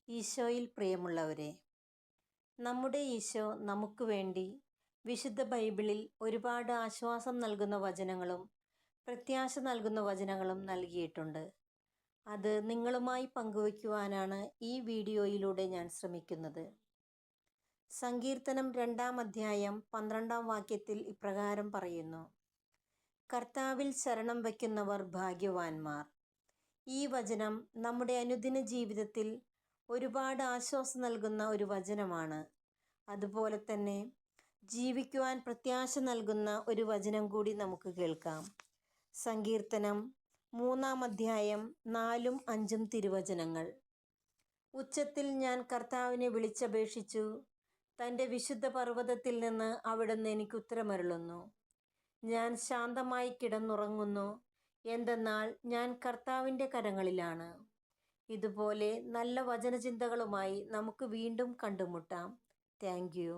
ഈശോയിൽ പ്രിയമുള്ളവരെ, നമ്മുടെ ഈശോ നമുക്ക് വേണ്ടി വിശുദ്ധ ബൈബിളിൽ ഒരുപാട് ആശ്വാസം നൽകുന്ന വചനങ്ങളും പ്രത്യാശ നൽകുന്ന വചനങ്ങളും നൽകിയിട്ടുണ്ട്. അത് നിങ്ങളുമായി പങ്കുവയ്ക്കുവാനാണ് ഈ വീഡിയോയിലൂടെ ഞാൻ ശ്രമിക്കുന്നത്. സങ്കീർത്തനം 2-ാം അധ്യായം 12-ാം വാക്യത്തിൽ ഇപ്രകാരം പറയുന്നു: കർത്താവിൽ ശരണം വയ്ക്കുന്നവർ ഭാഗ്യവാന്മാർ. ഈ വചനം നമ്മുടെ അനുദിന ജീവിതത്തിൽ ഒരുപാട് ആശ്വാസം നൽകുന്ന ഒരു വചനമാണ്. അതുപോലെ തന്നെ ജീവിക്കുവാൻ പ്രത്യാശ നൽകുന്ന ഒരു വചനം കൂടി നമുക്ക് കേൾക്കാം. സങ്കീർത്തനം 3-ാം അധ്യായം 4-5 തിരുവചനങ്ങൾ: ഉച്ചത്തിൽ ഞാൻ കർത്താവിനെ വിളിച്ചപേക്ഷിച്ചു, തൻ്റെ വിശുദ്ധ പർവ്വതത്തിൽ നിന്ന് അവിടുന്ന് എനിക്ക് ഉത്തരമരുളുന്നു. ഞാൻ ശാന്തമായി കിടന്നുറങ്ങുന്നു, എന്തെന്നാൽ ഞാൻ കർത്താവിൻ്റെ കരങ്ങളിലാണ്. ഇതുപോലെ നല്ല വചനചിന്തകളുമായി നമുക്ക് വീണ്ടും കണ്ടുമുട്ടാം. Thank you.